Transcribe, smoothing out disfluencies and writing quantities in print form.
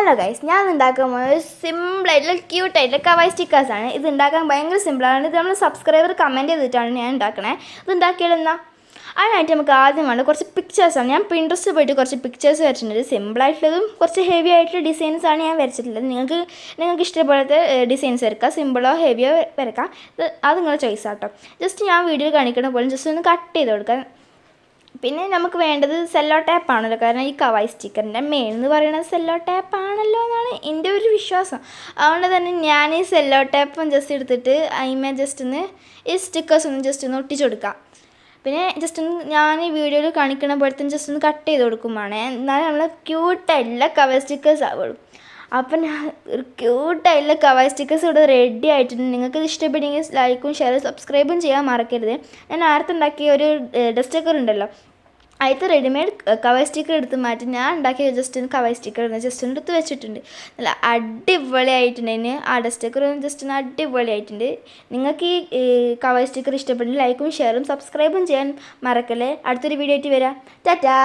Hello guys, ഞാൻ ഉണ്ടാക്കാൻ പോകുന്നത് സിമ്പിളായിട്ടുള്ള ക്യൂട്ടായിട്ടുള്ള കവായി സ്റ്റിക്കേഴ്സാണ്. ഇത് ഉണ്ടാക്കാൻ ഭയങ്കര സിമ്പിളാണ്. ഇത് നമ്മൾ സബ്സ്ക്രൈബർ കമൻറ്റ് ചെയ്തിട്ടാണ് ഞാൻ ഉണ്ടാക്കണേ. ഇത് ഉണ്ടാക്കിയാലെന്നാ അതിനായിട്ട് നമുക്ക് ആദ്യം വേണ്ട കുറച്ച് പിക്ചേഴ്സാണ്. ഞാൻ പിൻട്രസ്റ്റ് പോയിട്ട് കുറച്ച് പിക്ചേഴ്സ് വരച്ചിട്ടുണ്ട്. സിമ്പിളായിട്ടുള്ളതും കുറച്ച് ഹെവി ആയിട്ടുള്ള ഡിസൈൻസാണ് ഞാൻ വരച്ചിട്ടുള്ളത്. നിങ്ങൾക്ക് ഇഷ്ടപ്പോലത്തെ ഡിസൈൻസ് വരക്കാം, സിമ്പിളോ ഹെവിയോ വരക്കാം. അത് നിങ്ങളുടെ ചോയ്സാട്ടോ. ജസ്റ്റ് ഞാൻ വീഡിയോ കാണിക്കണ പോലെ ജസ്റ്റ് ഒന്ന് കട്ട് ചെയ്ത് കൊടുക്കാം. പിന്നെ നമുക്ക് വേണ്ടത് സെല്ലോ ടേപ്പാണല്ലോ, കാരണം ഈ കവായി സ്റ്റിക്കറിൻ്റെ മെയിൻ എന്ന് പറയുന്നത് സെല്ലോ ടേപ്പാണല്ലോ എന്നാണ് എൻ്റെ ഒരു വിശ്വാസം. അതുകൊണ്ട് തന്നെ ഞാൻ ഈ സെല്ലോ ടേപ്പും ജസ്റ്റ് എടുത്തിട്ട് അതിന്മേൽ ജസ്റ്റ് ഒന്ന് ഈ സ്റ്റിക്കേഴ്സ് ഒന്ന് ജസ്റ്റ് ഒന്ന് ഒട്ടിച്ചു കൊടുക്കാം. പിന്നെ ജസ്റ്റ് ഒന്ന് ഞാൻ ഈ വീഡിയോയിൽ കാണിക്കണ പോലത്തെ ജസ്റ്റ് ഒന്ന് കട്ട് ചെയ്ത് കൊടുക്കുമാണ്. എന്നാലും നമ്മൾ ക്യൂട്ടായിട്ടുള്ള കവായി സ്റ്റിക്കേഴ്സ് ആവുള്ളൂ. അപ്പം ഞാൻ ഒരു ക്യൂട്ടായിട്ടുള്ള കവായി സ്റ്റിക്കേഴ്സ് ഇവിടെ റെഡി ആയിട്ടുണ്ട്. നിങ്ങൾക്ക് ഇത് ഇഷ്ടപ്പെട്ടെങ്കിൽ ലൈക്കും ഷെയറും സബ്സ്ക്രൈബും ചെയ്യാൻ മറക്കരുത്. ഞാൻ നേരത്തെ ഉണ്ടാക്കിയ ഒരു ഡസ്റ്റ് സ്റ്റിക്കർ ഉണ്ടല്ലോ, അതിലത്തെ റെഡിമെയ്ഡ് കവായി സ്റ്റിക്കർ എടുത്ത് മാറ്റി ഞാൻ ഉണ്ടാക്കിയ ജസ്റ്റ് ഒന്ന് കവായി സ്റ്റിക്കർ ജസ്റ്റ് ഒന്ന് എടുത്ത് വെച്ചിട്ടുണ്ട്. നല്ല അടിപൊളിയായിട്ടുണ്ട്. അതിന് ആ ഡസ്റ്റ് സ്റ്റിക്കർ ജസ്റ്റ് ഒന്ന് അടിപൊളിയായിട്ടുണ്ട്. നിങ്ങൾക്ക് ഈ കവായി സ്റ്റിക്കർ ഇഷ്ടപ്പെട്ടെങ്കിൽ ലൈക്കും ഷെയറും സബ്സ്ക്രൈബും ചെയ്യാൻ മറക്കല്ലേ. അടുത്തൊരു വീഡിയോ ആയിട്ട് വരാം. ടാറ്റാ.